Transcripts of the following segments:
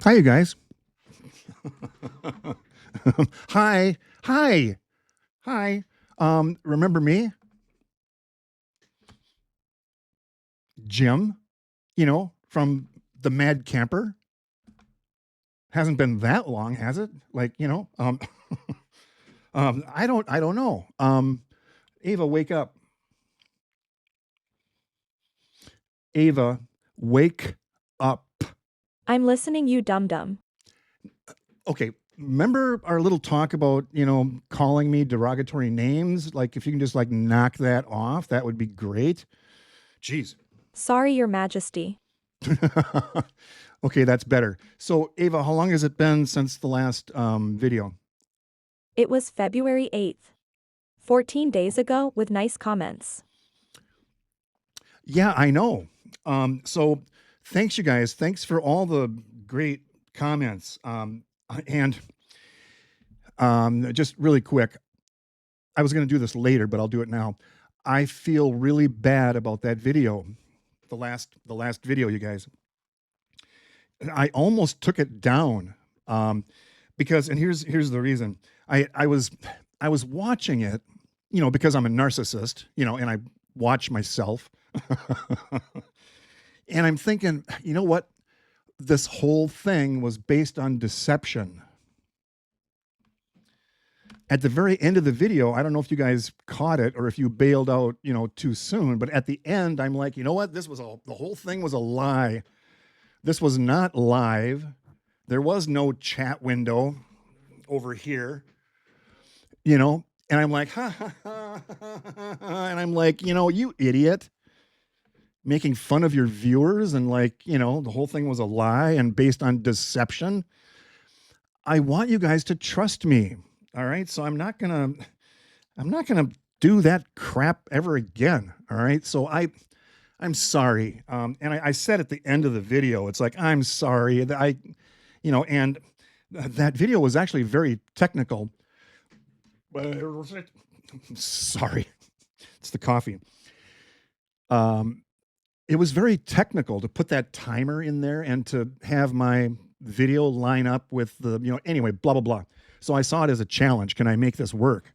Hi, you guys. Hi, hi, hi. Remember me, Jim? From the Mad Camper. Hasn't been that long, has it? I don't know. Ava, wake up. Ava, wake up. I'm listening, you dum dum. Okay. Remember our little talk about calling me derogatory names? Like, if you can just like knock that off, that would be great. Jeez. Sorry, Your Majesty. Okay, that's better. So, Ava, how long has it been since the last video? It was February 8th. 14 days ago with nice comments. Yeah, I know. So, thanks, you guys. Thanks for all the great comments. And just really quick, I was going to do this later, but I'll do it now. I feel really bad about that video, the last video, you guys. I almost took it down because, and here's the reason. I was watching it, because I'm a narcissist, and I watch myself, and I'm thinking, you know what? This whole thing was based on deception. At the very end of the video, I don't know if you guys caught it or if you bailed out, too soon, but at the end, I'm like, you know what? The whole thing was a lie. This was not live. There was no chat window over here, and I'm like, ha, ha, ha, ha, ha, ha, and I'm like, you idiot, making fun of your viewers, and like, the whole thing was a lie and based on deception. I want you guys to trust me. All right. So I'm not gonna do that crap ever again. All right. So I'm sorry. And I said at the end of the video, it's like, I'm sorry that and that video was actually very technical. Sorry, it's the coffee. Um, it was very technical to put that timer in there and to have my video line up with anyway, blah, blah, blah. So I saw it as a challenge. Can I make this work?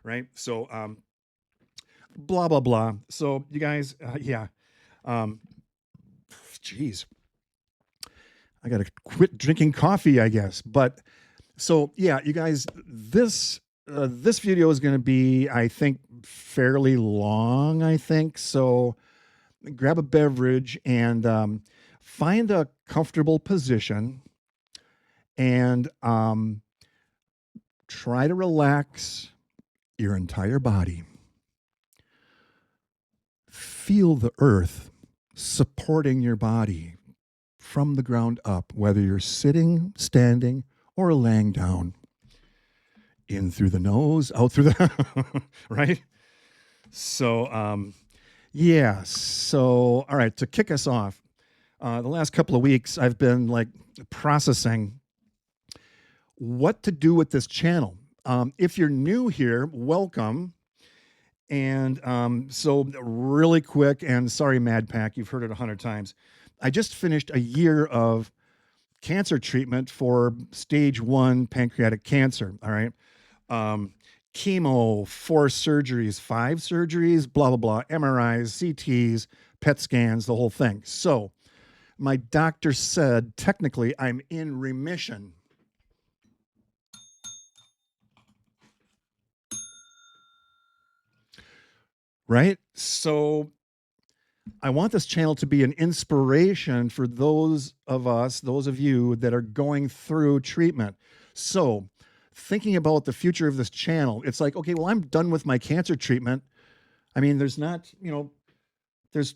Right. So, blah, blah, blah. So you guys, yeah. Um, geez, I got to quit drinking coffee, I guess. But so, yeah, you guys, this video is going to be, I think, fairly long, I think. So grab a beverage and find a comfortable position and try to relax your entire body. Feel the earth supporting your body from the ground up, whether you're sitting, standing, or laying down. In through the nose, out through the right. So yeah. So all right, to kick us off, the last couple of weeks I've been like processing what to do with this channel. If you're new here, welcome. And so really quick, and sorry, Mad Pack, you've heard it 100 times. I just finished a year of cancer treatment for stage 1 pancreatic cancer. All right. Chemo, 4 surgeries, 5 surgeries, blah, blah, blah, MRIs, CTs, PET scans, the whole thing. So my doctor said, technically, I'm in remission. Right? So I want this channel to be an inspiration for those of you that are going through treatment. So thinking about the future of this channel, it's like, okay, well, I'm done with my cancer treatment. I mean, there's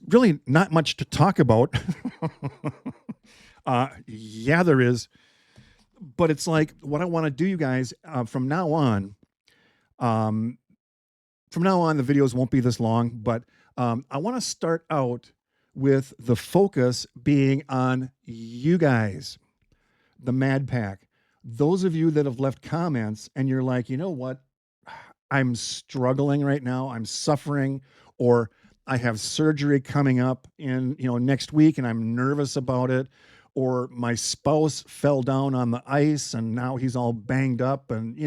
really not much to talk about. Yeah, there is. But it's like, what I want to do, you guys, from now on, the videos won't be this long, but I want to start out with the focus being on you guys, the Mad Pack. Those of you that have left comments and you're like, you know what? I'm struggling right now. I'm suffering, or I have surgery coming up in, next week and I'm nervous about it, or my spouse fell down on the ice and now he's all banged up. And,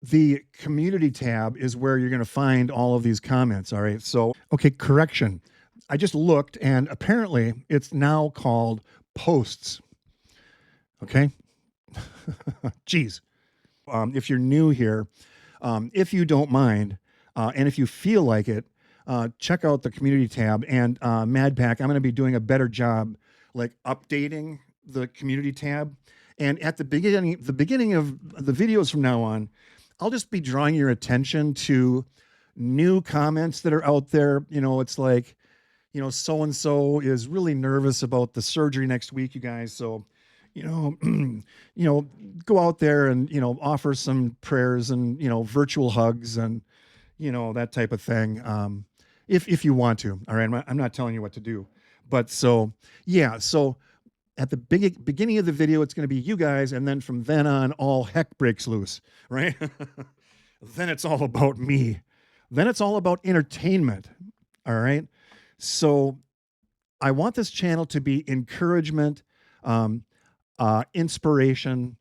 the community tab is where you're going to find all of these comments. All right. So, okay, correction. I just looked and apparently it's now called posts. Okay. Geez. If you're new here, if you don't mind, and if you feel like it, check out the community tab and MadPack. I'm going to be doing a better job, like updating the community tab. And at the beginning of the videos from now on, I'll just be drawing your attention to new comments that are out there. It's like, so and so is really nervous about the surgery next week, you guys. So, go out there and offer some prayers and virtual hugs and that type of thing. If you want to. All right, I'm not telling you what to do, but so yeah. So at the beginning of the video, it's going to be you guys, and then from then on, all heck breaks loose, right? Then it's all about me. Then it's all about entertainment. All right. So I want this channel to be encouragement, inspiration,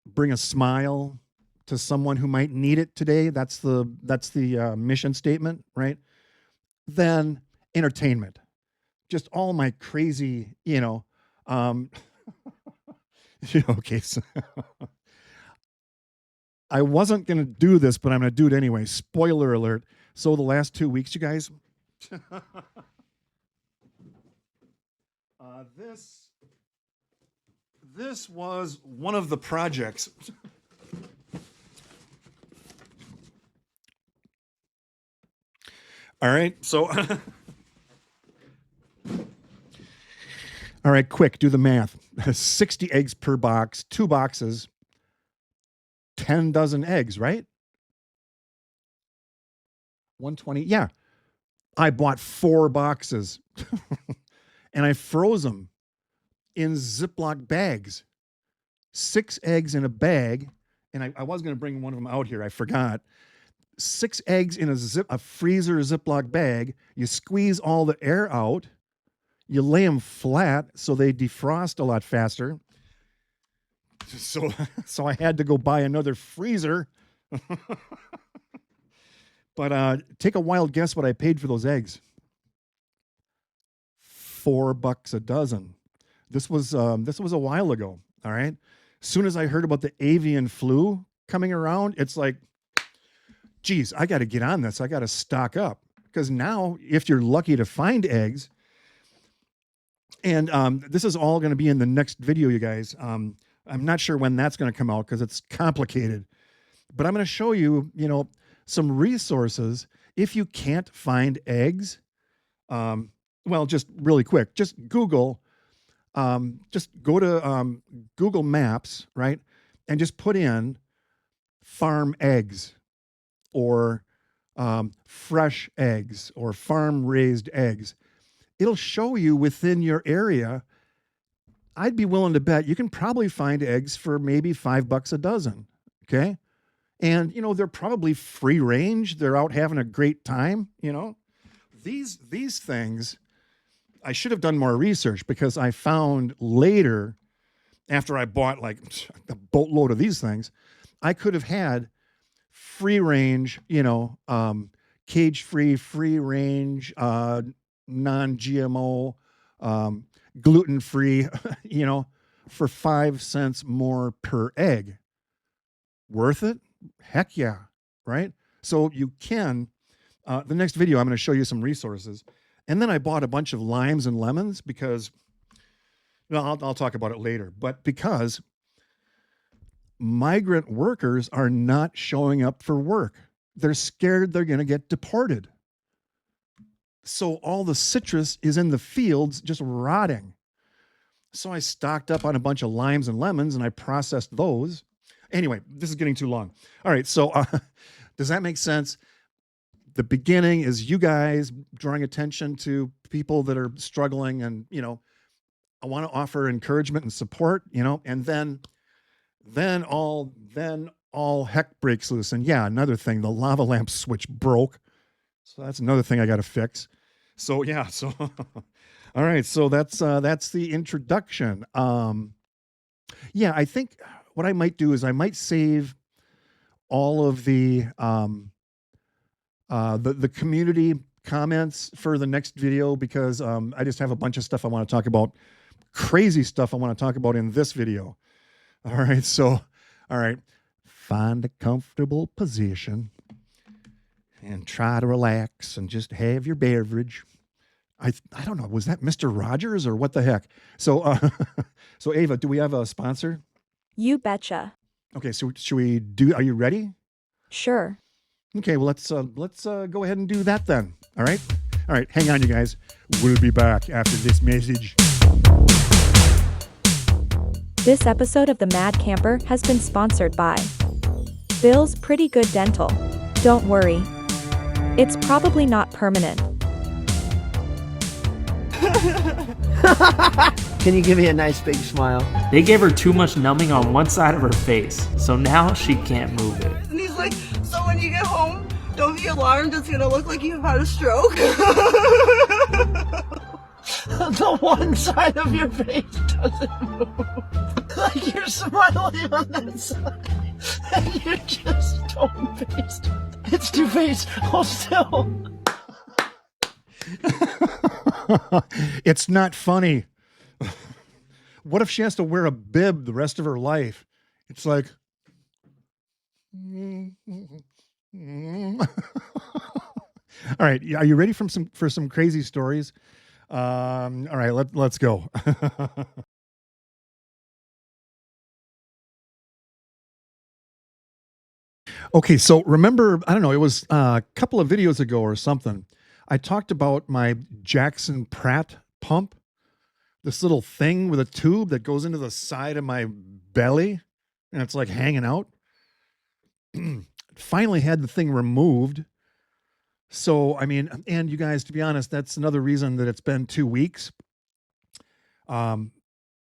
bring a smile to someone who might need it today. That's the mission statement, right? Then entertainment, just all my crazy, okay. So I wasn't going to do this, but I'm going to do it anyway. Spoiler alert. So the last 2 weeks, you guys, this was one of the projects. All right. So, all right, quick, do the math. 60 eggs per box, 2 boxes, 10 dozen eggs, right? 120. Yeah. I bought 4 boxes and I froze them in Ziploc bags. 6 eggs in a bag. And I was going to bring one of them out here. I forgot. 6 eggs in a freezer Ziploc bag. You squeeze all the air out. You lay them flat so they defrost a lot faster. So I had to go buy another freezer. But take a wild guess what I paid for those eggs. $4 a dozen. This was a while ago. All right. As soon as I heard about the avian flu coming around, it's like, geez, I got to get on this. I got to stock up, because now if you're lucky to find eggs, and this is all going to be in the next video, you guys. I'm not sure when that's going to come out because it's complicated, but I'm going to show you, some resources if you can't find eggs. Well, just really quick, just Google, just go to Google Maps, right? And just put in farm eggs or fresh eggs or farm raised eggs. It'll show you within your area. I'd be willing to bet you can probably find eggs for maybe $5 a dozen. Okay. And, they're probably free range. They're out having a great time. These things, I should have done more research, because I found later, after I bought like a boatload of these things, I could have had free range, cage free, free range, non-GMO, gluten free, for 5 cents more per egg. Worth it? Heck yeah. Right? So you can, the next video, I'm going to show you some resources. And then I bought a bunch of limes and lemons because, well, I'll talk about it later, but because migrant workers are not showing up for work. They're scared they're going to get deported. So all the citrus is in the fields just rotting. So I stocked up on a bunch of limes and lemons and I processed those. Anyway, this is getting too long. All right. So does that make sense? The beginning is you guys drawing attention to people that are struggling, and, I want to offer encouragement and support, and then all heck breaks loose. And yeah, another thing, the lava lamp switch broke. So that's another thing I got to fix. So yeah, All right, so that's the introduction. Yeah, I think what I might do is I might save all of the community comments for the next video because I just have a bunch of stuff I want to talk about, crazy stuff I want to talk about in this video. All right, so all right, find a comfortable position and try to relax and just have your beverage. I don't know, was that Mr. Rogers or what the heck? So so Ava, do we have a sponsor? You betcha. Okay, so should we do? Are you ready? Sure. Okay, well let's go ahead and do that then. All right. Hang on, you guys. We'll be back after this message. This episode of The Mad Camper has been sponsored by Bill's Pretty Good Dental. Don't worry. It's probably not permanent. Can you give me a nice big smile? They gave her too much numbing on one side of her face, so now she can't move it. And he's like, so when you get home, don't be alarmed, it's gonna look like you've had a stroke. The one side of your face doesn't move. Like you're smiling on that side. And you just don't face. It's two-faced. Hold still. It's not funny. What if she has to wear a bib the rest of her life? It's like all right, are you ready for some crazy stories? All right, let's go. Okay, so remember, I don't know, it was a couple of videos ago or something. I talked about my Jackson Pratt pump, this little thing with a tube that goes into the side of my belly, and it's like hanging out. Finally had the thing removed. So, I mean, and you guys, to be honest, that's another reason that it's been 2 weeks. The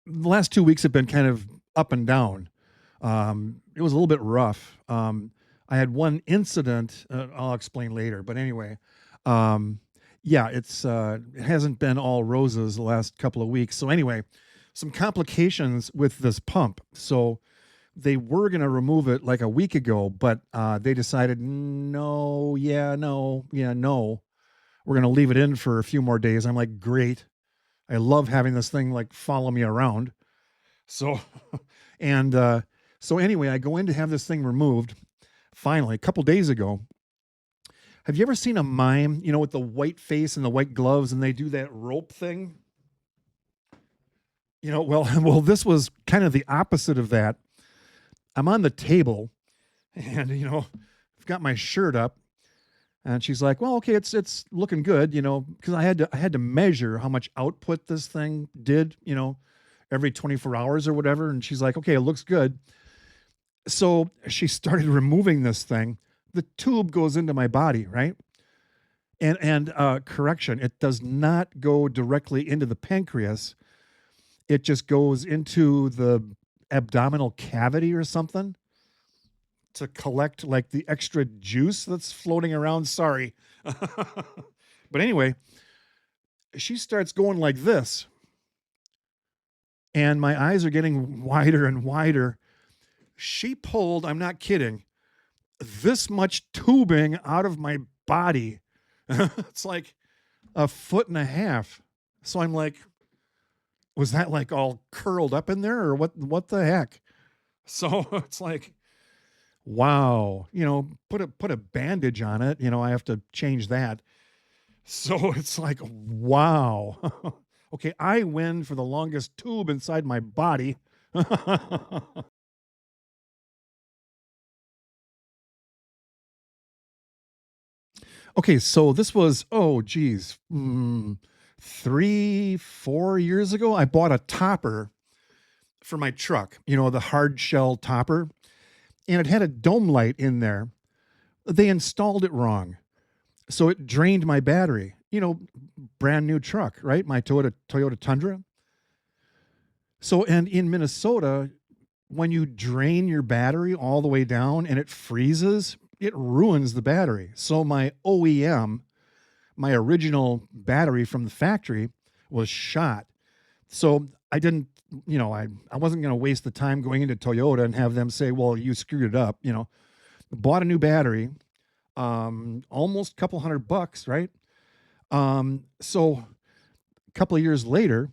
last 2 weeks have been kind of up and down. It was a little bit rough. I had one incident, I'll explain later, but anyway, yeah, it hasn't been all roses the last couple of weeks. So anyway, some complications with this pump. So they were going to remove it like a week ago, but they decided, no. We're going to leave it in for a few more days. I'm like, great. I love having this thing like follow me around. So, so anyway, I go in to have this thing removed. Finally, a couple days ago. Have you ever seen a mime, with the white face and the white gloves, and they do that rope thing? Well, this was kind of the opposite of that. I'm on the table, and I've got my shirt up, and she's like, "Well, okay, it's looking good," because I had to measure how much output this thing did, every 24 hours or whatever, and she's like, "Okay, it looks good." So she started removing this thing. The tube goes into my body, right? And correction, it does not go directly into the pancreas. It just goes into the abdominal cavity or something to collect like the extra juice that's floating around. Sorry. But anyway, she starts going like this. And my eyes are getting wider and wider. She pulled, I'm not kidding, this much tubing out of my body. It's like 1.5 feet. So I'm like, was that like all curled up in there or what the heck? So it's like, wow, put a bandage on it. I have to change that. So it's like, wow. Okay, I win for the longest tube inside my body. Okay, so this was, 3-4 years ago. I bought a topper for my truck, the hard shell topper, and it had a dome light in there. They installed it wrong. So it drained my battery, brand new truck, right? My Toyota Tundra. So, and in Minnesota, when you drain your battery all the way down and it freezes, it ruins the battery. So my OEM, my original battery from the factory, was shot. So I didn't, I wasn't going to waste the time going into Toyota and have them say, well, you screwed it up, bought a new battery, almost a couple $100, right? So a couple of years later,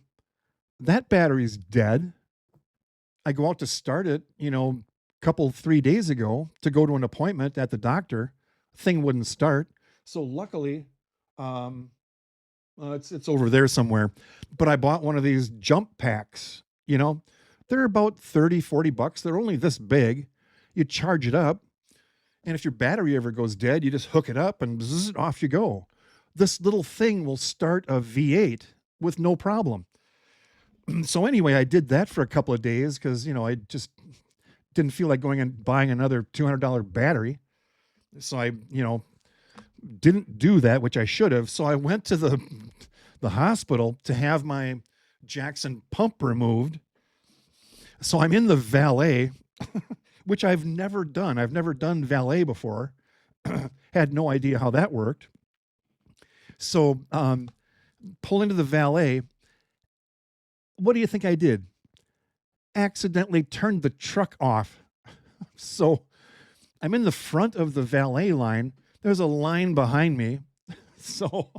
that battery's dead. I go out to start it, couple 3 days ago to go to an appointment at the doctor. Thing wouldn't start. So luckily, it's over there somewhere. But I bought one of these jump packs, They're about $30-$40. They're only this big. You charge it up, and if your battery ever goes dead, you just hook it up and zzz, off you go. This little thing will start a V8 with no problem. So anyway, I did that for a couple of days because, I just didn't feel like going and buying another $200 battery. So I, didn't do that, which I should have. So I went to the hospital to have my Jackson pump removed. So I'm in the valet, which I've never done. I've never done valet before. Had no idea how that worked. So pull into the valet. What do you think I did? Accidentally turned the truck off. So I'm in the front of the valet line. There's a line behind me. So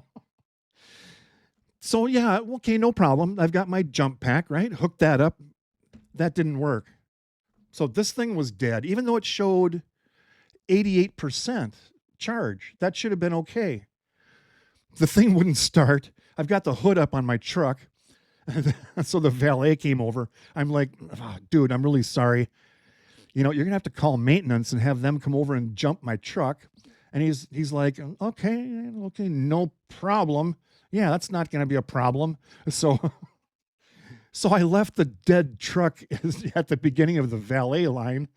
yeah, okay, no problem. I've got my jump pack, right? Hooked that up. That didn't work. So this thing was dead, even though it showed 88% charge. That should have been okay. The thing wouldn't start. I've got the hood up on my truck. So the valet came over. I'm like, oh, dude, I'm really sorry. You're going to have to call maintenance and have them come over and jump my truck. And he's like, okay, no problem. Yeah, that's not going to be a problem. So I left the dead truck at the beginning of the valet line.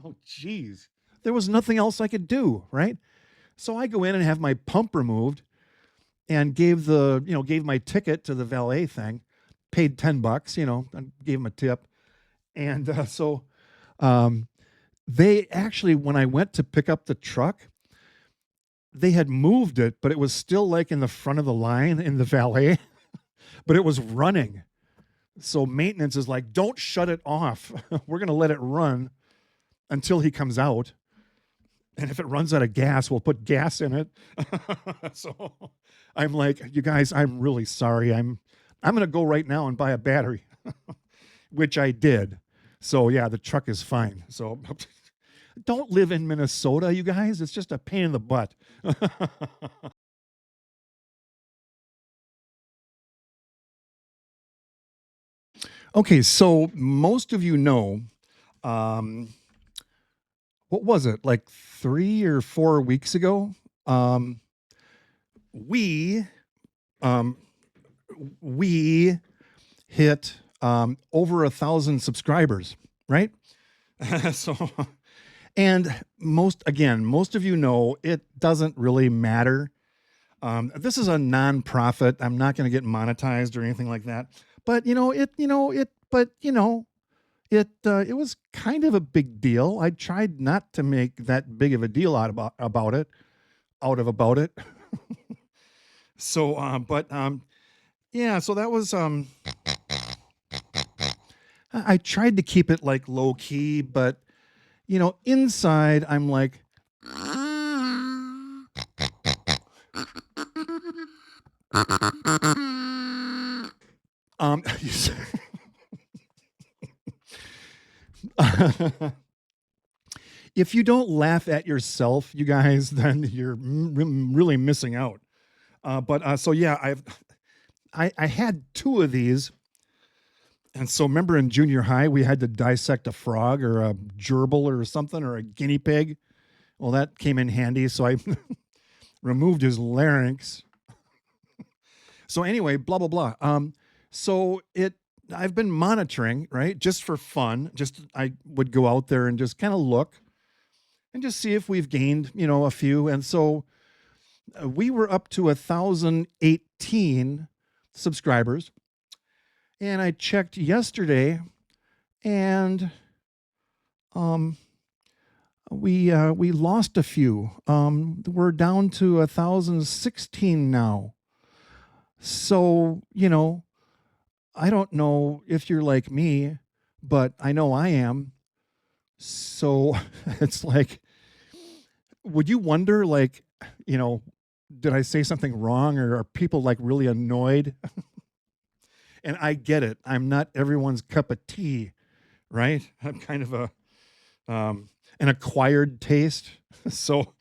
Oh, geez. There was nothing else I could do, right? So I go in and have my pump removed and gave my ticket to the valet thing, paid $10, and gave him a tip. And so they actually, when I went to pick up the truck, they had moved it, but it was still like in the front of the line in the valet, but it was running. So maintenance is like, don't shut it off. We're going to let it run until he comes out. And if it runs out of gas, we'll put gas in it. So I'm like, you guys, I'm really sorry. I'm going to go right now and buy a battery, which I did. So yeah, the truck is fine. So don't live in Minnesota, you guys. It's just a pain in the butt. Okay, so most of you know, what was it, like 3 or 4 weeks ago? We hit over 1,000 subscribers, right? So, and most of you know it doesn't really matter. This is a nonprofit. I'm not going to get monetized or anything like that. But it was kind of a big deal. I tried not to make that big of a deal out about it. So, yeah. So that was I tried to keep it like low key, but inside I'm like. If you don't laugh at yourself, you guys, then you're really missing out. So yeah, I had 2 of these, and so remember in junior high we had to dissect a frog or a gerbil or something or a guinea pig. Well, that came in handy, so I removed his larynx. So anyway, blah blah blah. So I've been monitoring, right, just for fun. I would go out there and just kind of look and just see if we've gained, a few. And so we were up to 1,018 subscribers. And I checked yesterday, and we lost a few. We're down to 1,016 now. So, I don't know if you're like me, but I know I am. So it's like, would you wonder, like, you know, did I say something wrong or are people like really annoyed? And I get it. I'm not everyone's cup of tea, right? I'm kind of an acquired taste. So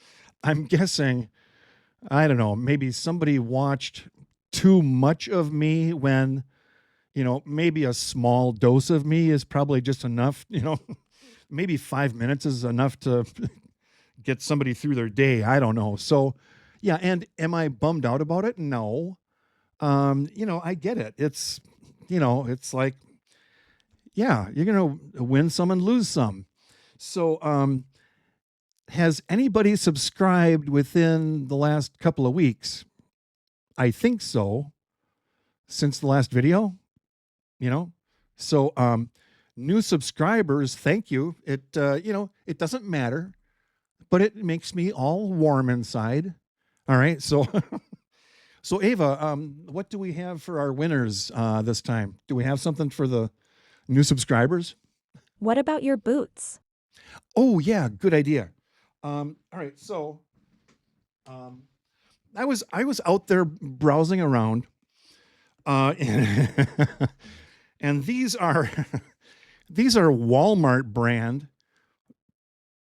I'm guessing, I don't know, maybe somebody watched too much of me when, maybe a small dose of me is probably just enough, maybe 5 minutes is enough to get somebody through their day. I don't know. So, yeah. And am I bummed out about it? No. I get it. It's like, yeah, you're going to win some and lose some. So, has anybody subscribed within the last couple of weeks? I think so. Since the last video, So, new subscribers, thank you. It doesn't matter, but it makes me all warm inside. All right. So, so Ava, what do we have for our winners this time? Do we have something for the new subscribers? What about your boots? Oh yeah, good idea. All right, so I was out there browsing around, and, and these are these are Walmart brand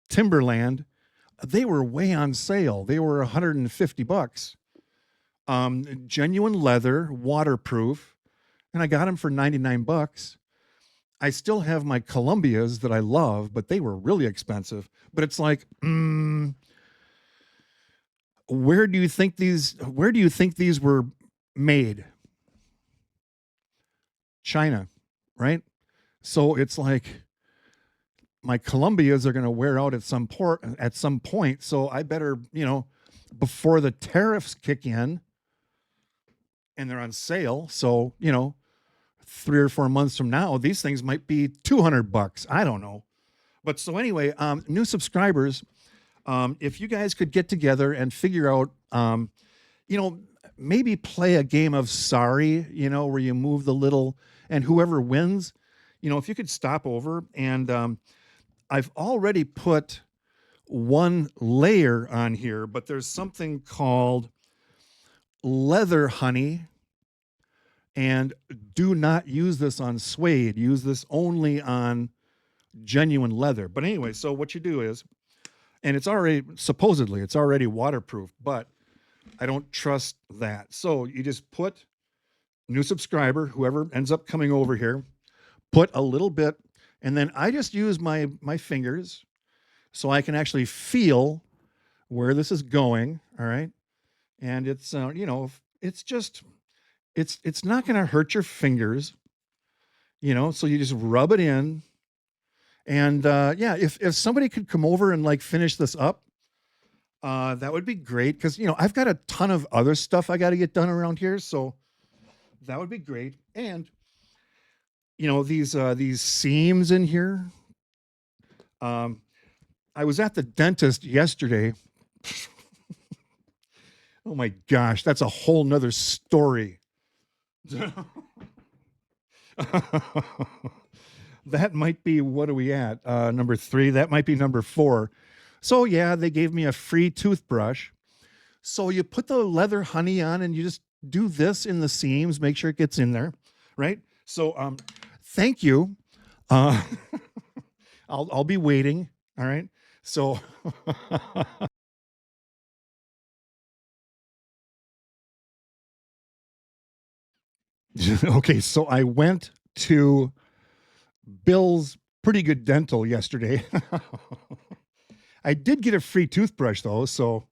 Timberland. They were way on sale. They were $150. Genuine leather, waterproof, and I got them for $99. I still have my Columbias that I love, but they were really expensive. But it's like, where do you think these were made? China, right? So it's like my Columbias are going to wear out at some point. So I better, before the tariffs kick in and they're on sale. So, 3 or 4 months from now, these things might be $200. I don't know. But so anyway, new subscribers, if you guys could get together and figure out, maybe play a game of sorry, where you move the little and whoever wins, if you could stop over and I've already put one layer on here, but there's something called leather honey. And do not use this on suede. Use this only on genuine leather. But anyway, so what you do is, and it's already waterproof, but I don't trust that. So you just put new subscriber, whoever ends up coming over here, put a little bit, and then I just use my fingers so I can actually feel where this is going. All right. And it's, it's just, it's not going to hurt your fingers, so you just rub it in. And yeah, if somebody could come over and like finish this up, that would be great. Cause I've got a ton of other stuff I got to get done around here. So that would be great. And these seams in here, I was at the dentist yesterday. Oh my gosh, that's a whole nother story. That might be, what are we at? Number 3. That might be number 4. So yeah, they gave me a free toothbrush. So you put the leather honey on and you just do this in the seams, make sure it gets in there, right? So thank you. I'll be waiting. All right. So okay, so I went to Bill's Pretty Good Dental yesterday. I did get a free toothbrush though, so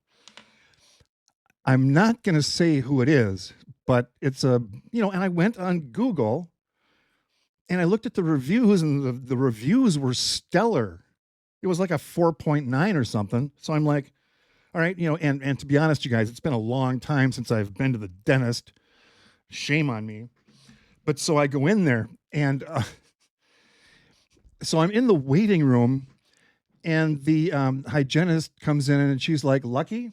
I'm not going to say who it is, but it's and I went on Google and I looked at the reviews and the reviews were stellar. It was like a 4.9 or something. So I'm like, all right, and to be honest, you guys, it's been a long time since I've been to the dentist. Shame on me. But so I go in there and so I'm in the waiting room and the hygienist comes in and she's like, Lucky,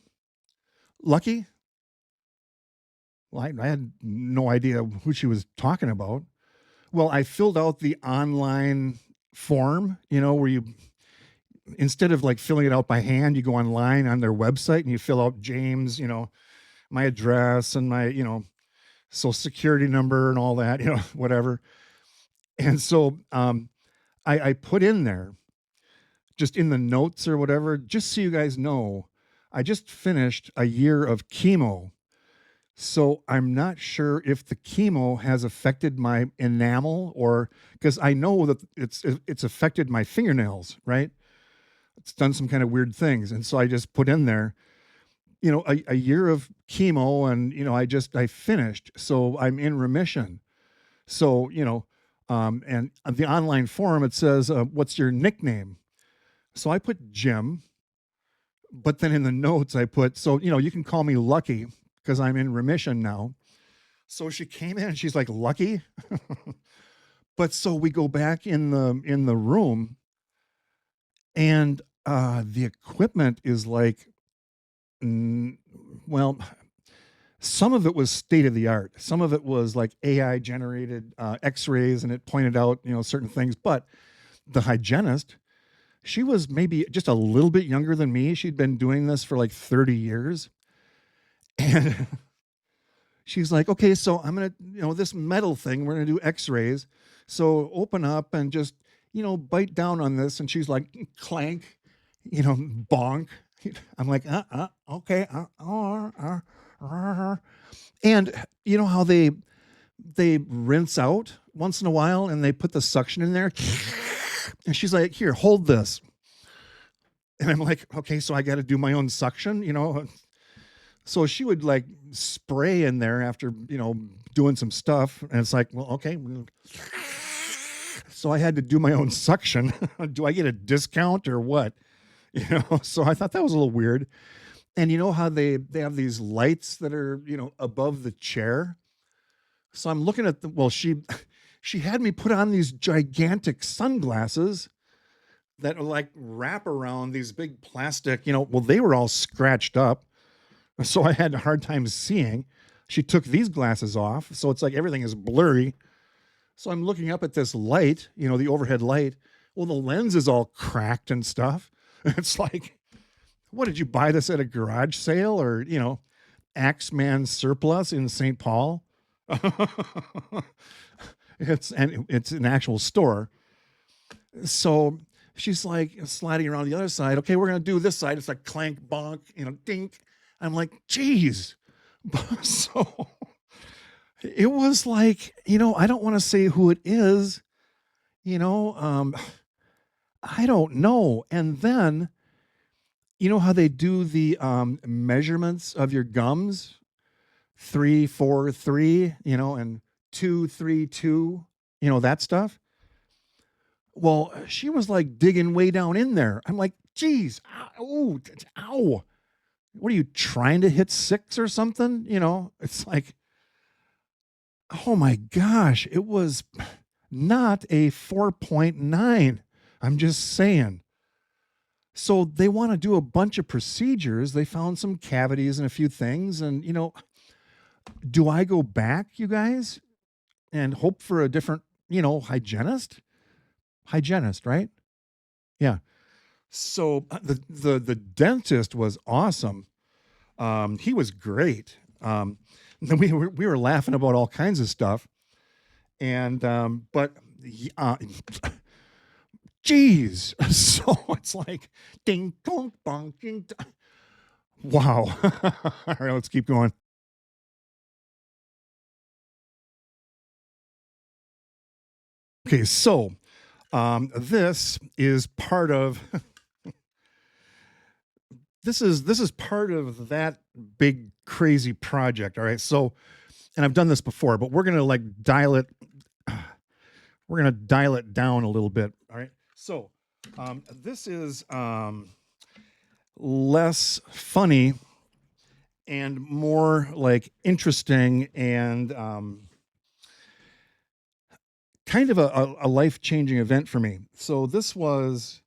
Well, I had no idea who she was talking about. Well, I filled out the online form, where you, instead of like filling it out by hand, you go online on their website and you fill out James, my address and my, social security number and all that, whatever. And so I put in there, just in the notes or whatever, just so you guys know, I just finished a year of chemo. So I'm not sure if the chemo has affected my enamel, or because I know that it's affected my fingernails, right? It's done some kind of weird things. And so I just put in there, a year of chemo, and I finished. So I'm in remission. So, and on the online form, it says, what's your nickname? So I put Jim, but then in the notes I put, so, you can call me Lucky because I'm in remission now. So she came in and she's like, Lucky. But so we go back in the room, and the equipment is like, well, some of it was state of the art. Some of it was like AI generated x-rays, and it pointed out, certain things. But the hygienist, she was maybe just a little bit younger than me. She'd been doing this for like 30 years. And she's like, okay, so I'm going to, this metal thing, we're going to do x-rays. So open up and just, bite down on this. And she's like, clank, bonk. I'm like, okay. And you know how they rinse out once in a while and they put the suction in there? And she's like, here, hold this. And I'm like, okay, so I got to do my own suction, So she would like spray in there after, doing some stuff. And it's like, well, okay. So I had to do my own suction. Do I get a discount or what? So I thought that was a little weird. And you know how they have these lights that are, above the chair? So I'm looking at she had me put on these gigantic sunglasses that are like wrap around these big plastic, they were all scratched up. So I had a hard time seeing. She took these glasses off. So it's like everything is blurry. So I'm looking up at this light, the overhead light. Well, the lens is all cracked and stuff. It's like, what, did you buy this at a garage sale or, Axeman surplus in St. Paul? It's an actual store. So she's like sliding around the other side. Okay, we're going to do this side. It's like clank, bonk, dink. I'm like, geez. So it was like, I don't want to say who it is, I don't know. And then, how they do the measurements of your gums, 3, 4, 3, and 2, 3, 2, that stuff. Well, she was like digging way down in there. I'm like, geez, ow. What are you trying to hit 6 or something? It's like, oh my gosh, it was not a 4.9. I'm just saying. So they want to do a bunch of procedures. They found some cavities and a few things. And, do I go back, you guys, and hope for a different, hygienist? Hygienist, right? Yeah. So the dentist was awesome. He was great. Then we were laughing about all kinds of stuff. And, but, geez. So it's like ding, dong, bong, ding, dong. Wow. All right, let's keep going. Okay, so this is part of this is part of that big crazy project. All right, so, and I've done this before, but we're gonna dial it down a little bit. All right, so this is less funny and more like interesting and kind of a life-changing event for me. So this was,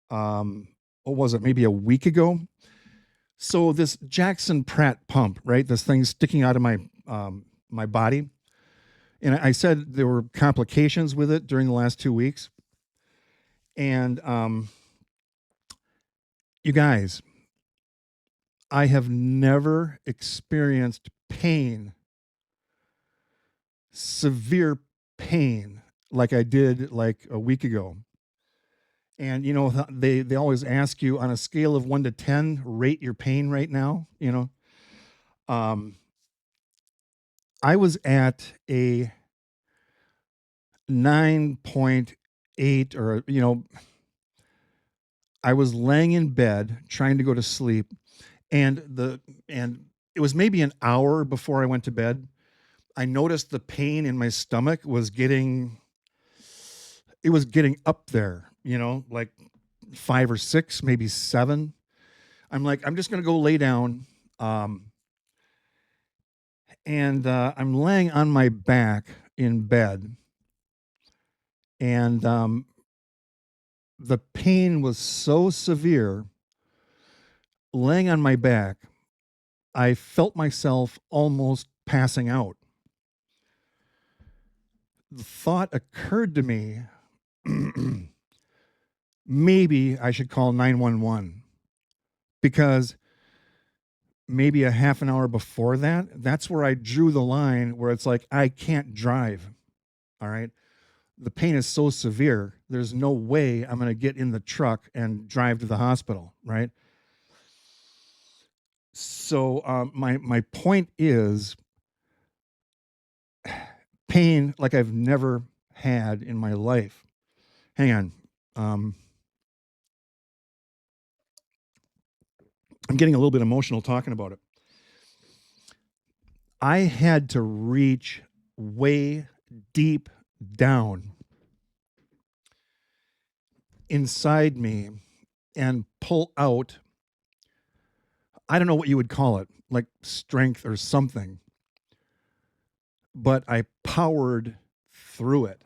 what was it? Maybe a week ago. So this Jackson Pratt pump, right? This thing sticking out of my my body. And I said there were complications with it during the last 2 weeks. And you guys, I have never experienced pain, severe pain, like I did like a week ago. And you know, they always ask you on a scale of 1 to 10, rate your pain right now. You know, I was at a 9.8, or you know, I was laying in bed trying to go to sleep, and it was maybe an hour before I went to bed. I noticed the pain in my stomach was getting up there, you know, like 5 or 6, maybe 7. I'm like, I'm just going to go lay down. And I'm laying on my back in bed. And the pain was so severe, laying on my back, I felt myself almost passing out. The thought occurred to me, maybe I should call 911, because maybe a half an hour before that, that's where I drew the line where it's like, I can't drive. All right. The pain is so severe, there's no way I'm going to get in the truck and drive to the hospital. Right. So my point is, pain like I've never had in my life. Hang on. I'm getting a little bit emotional talking about it. I had to reach way deep down inside me and pull out, I don't know what you would call it, like strength or something, but I powered through it.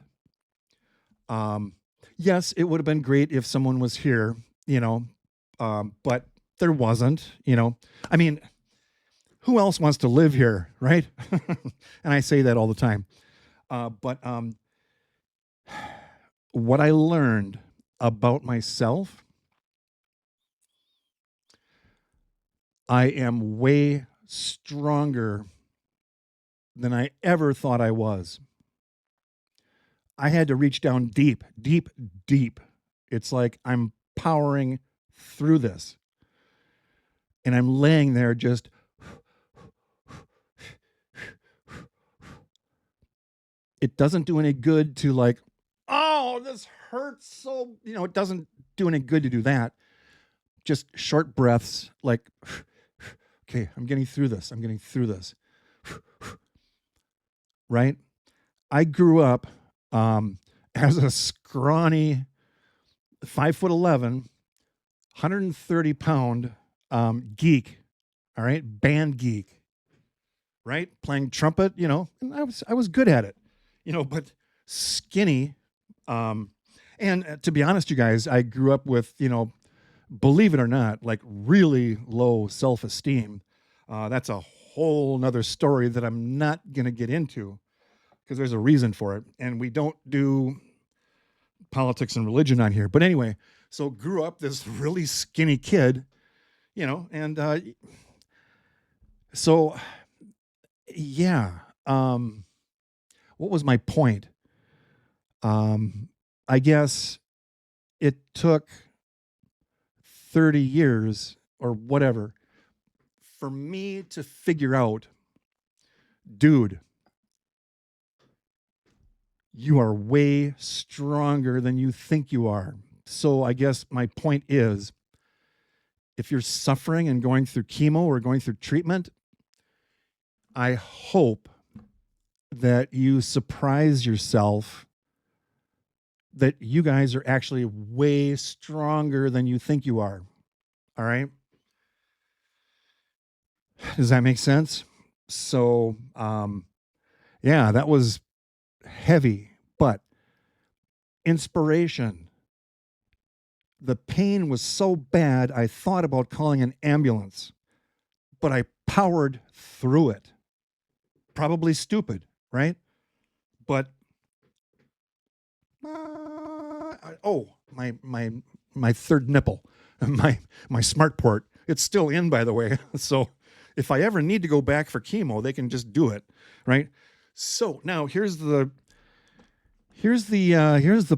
Yes, it would have been great if someone was here, you know, but there wasn't, you know. I mean, who else wants to live here, right? And I say that all the time. But what I learned about myself, I am way stronger than I ever thought I was. I had to reach down deep, deep, deep. It's like I'm powering through this. And I'm laying there just, it doesn't do any good to like, oh, this hurts so, you know, it doesn't do any good to do that. Just short breaths, like, okay, I'm getting through this. I'm getting through this. Right? I grew up as a scrawny 5'11", 130-pound geek, all right, band geek, right, playing trumpet, you know, and I was good at it, you know, but skinny, and to be honest, you guys, I grew up with, you know, believe it or not, like really low self-esteem. That's a whole nother story that I'm not gonna get into, because there's a reason for it, and we don't do politics and religion on here. But anyway, so grew up this really skinny kid, you know, and so yeah. What was my point? I guess it took 30 years or whatever for me to figure out, dude, you are way stronger than you think you are. So I guess my point is, if you're suffering and going through chemo or going through treatment, I hope that you surprise yourself that you guys are actually way stronger than you think you are. All right? Does that make sense? So, yeah, that was heavy, but inspiration. The pain was so bad, I thought about calling an ambulance, but I powered through it. Probably stupid, right? But my third nipple, my smart port. It's still in, by the way. So if I ever need to go back for chemo, they can just do it, right? So now here's the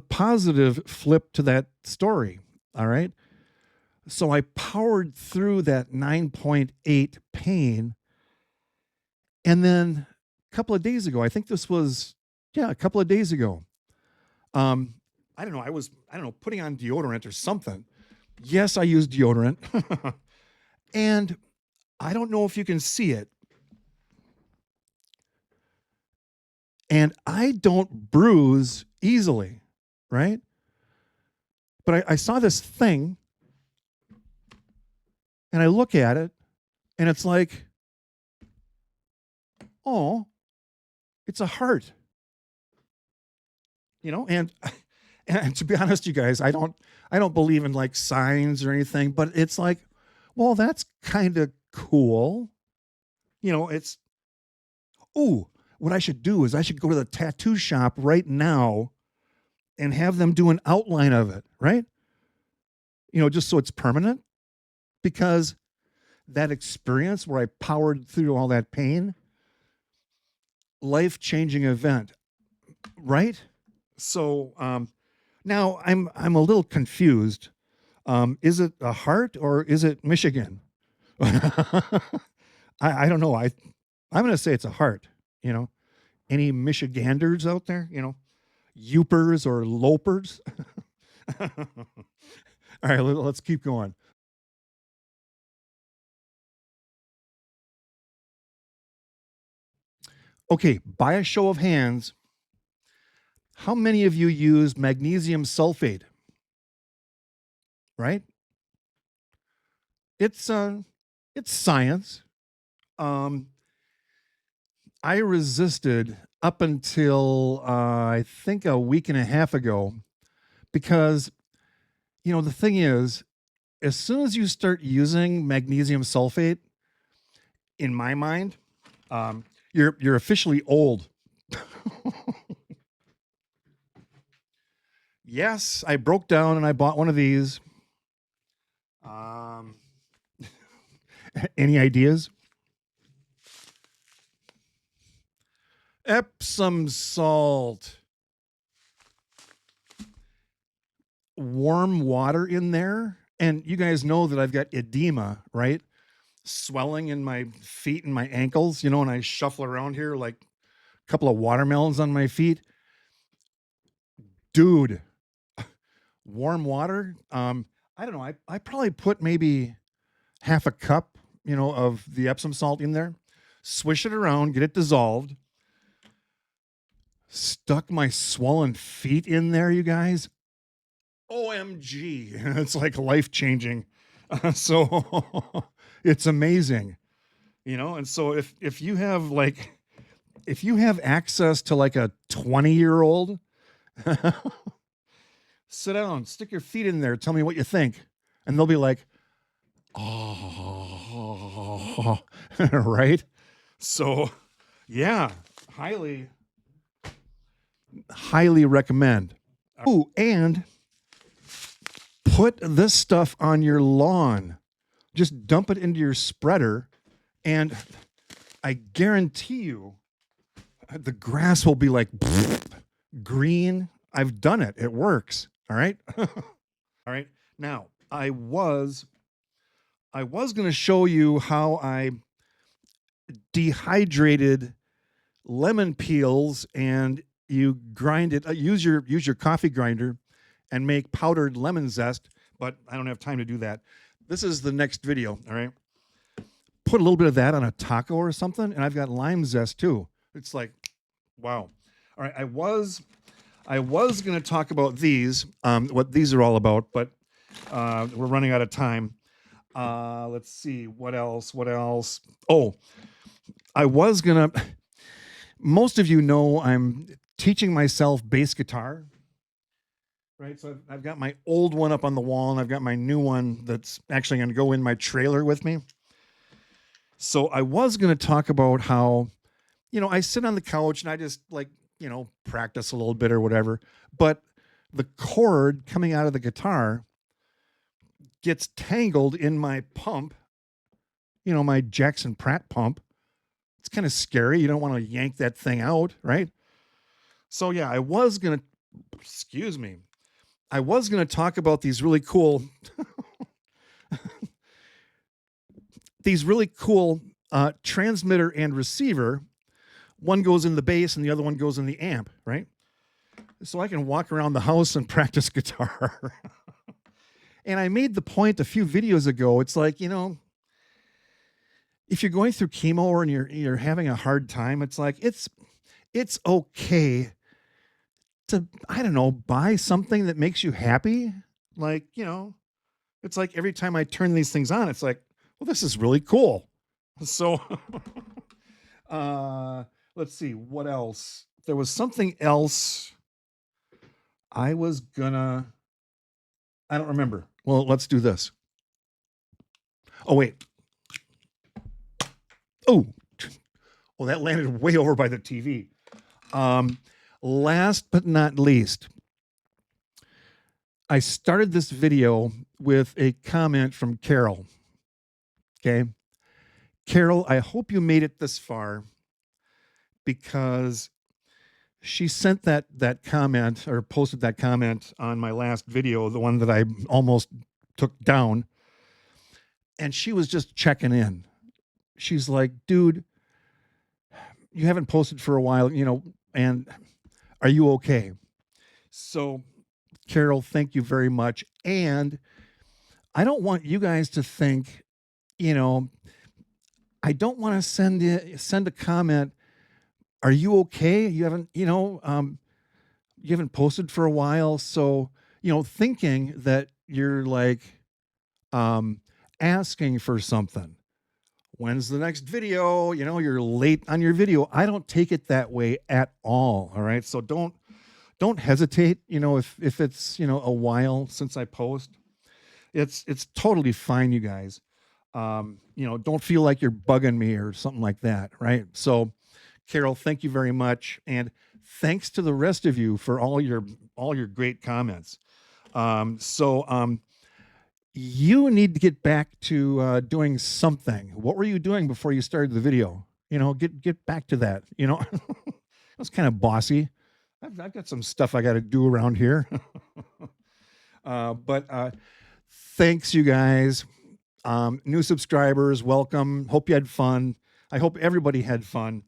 positive flip to that story. All right. So I powered through that 9.8 pain. And then a couple of days ago, I think this was, a couple of days ago. I don't know. I don't know, putting on deodorant or something. Yes, I use deodorant. And I don't know if you can see it. And I don't bruise easily, right? But I saw this thing and I look at it and it's like, oh, it's a heart. You know, and to be honest, you guys, I don't believe in like signs or anything, but it's like, well, that's kind of cool. You know, it's, ooh, what I should do is I should go to the tattoo shop right now and have them do an outline of it, right? You know, just so it's permanent, because that experience where I powered through all that pain, life-changing event, right? So now I'm a little confused. Is it a heart or is it Michigan? I don't know. I'm going to say it's a heart. You know, any Michiganders out there? You know, Youpers or Lopers? All right, let's keep going. Okay, by a show of hands, how many of you use magnesium sulfate? Right? It's science. I resisted up until I think a week and a half ago, because, you know, the thing is, as soon as you start using magnesium sulfate, in my mind, you're officially old. Yes, I broke down and I bought one of these. Any ideas? Epsom salt. Warm water in there. And you guys know that I've got edema, right? Swelling in my feet and my ankles, you know, and I shuffle around here like a couple of watermelons on my feet. Dude, warm water. I don't know. I probably put maybe half a cup, you know, of the Epsom salt in there, swish it around, get it dissolved. Stuck my swollen feet in there, you guys. OMG. It's like life-changing. So it's amazing, you know? And so if you have access to like a 20-year-old, sit down, stick your feet in there, tell me what you think. And they'll be like, oh, right? So yeah, highly recommend. Ooh, and put this stuff on your lawn. Just dump it into your spreader, and I guarantee you the grass will be like green. I've done it. It works. All right. All right. Now, I was going to show you how I dehydrated lemon peels, and you grind it, use your coffee grinder and make powdered lemon zest, but I don't have time to do that. This is the next video, all right? Put a little bit of that on a taco or something, and I've got lime zest too. It's like, wow. All right, I was going to talk about these, what these are all about, but we're running out of time. Let's see, what else? Oh, I was going to, most of you know I'm teaching myself bass guitar. Right, so I've got my old one up on the wall, and I've got my new one that's actually going to go in my trailer with me. So I was going to talk about how I sit on the couch and I just practice a little bit or whatever. But the cord coming out of the guitar gets tangled in my pump, my Jackson Pratt pump. It's kind of scary. You don't want to yank that thing out, right? So yeah, I was going to talk about these really cool transmitter and receiver. One goes in the bass and the other one goes in the amp, right? So I can walk around the house and practice guitar. And I made the point a few videos ago. It's like, if you're going through chemo or you're having a hard time, it's like, it's okay to, I don't know, buy something that makes you happy. Like, it's like every time I turn these things on, it's like, well, this is really cool. So, let's see, what else? There was something else I don't remember. Well, let's do this. Oh, wait. Oh, that landed way over by the TV. Last but not least, I started this video with a comment from Carol. Okay. Carol, I hope you made it this far, because she sent that comment, or posted that comment on my last video, the one that I almost took down. And she was just checking in. She's like, dude, you haven't posted for a while, and are you okay? So, Carol, thank you very much. And I don't want you guys to think, I don't want to send a comment. Are you okay? You haven't, you haven't posted for a while. So, thinking that you're like, asking for something. When's the next video? You're late on your video. I don't take it that way at all. All right. So don't hesitate. If it's, a while since I post, it's totally fine, you guys. Don't feel like you're bugging me or something like that. Right. So, Carol, thank you very much. And thanks to the rest of you for all your great comments. You need to get back to doing something. What were you doing before you started the video? Get back to that. It was kind of bossy. I've got some stuff I got to do around here. But thanks, you guys. New subscribers, welcome. Hope you had fun. I hope everybody had fun.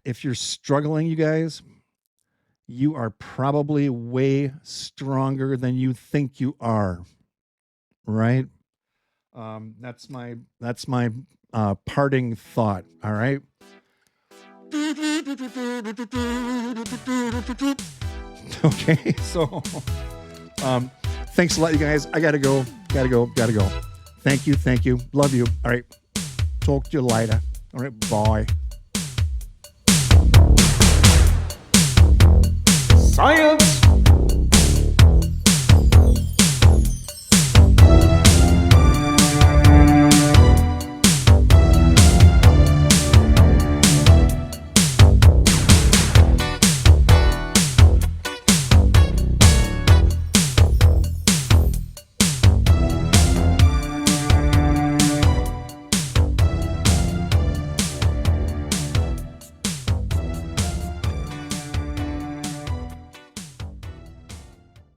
If you're struggling, you guys, you are probably way stronger than you think you are, right? That's my parting thought. All right. Okay. So, thanks a lot, you guys. I gotta go. Thank you. Love you. All right. Talk to you later. All right. Bye. Science!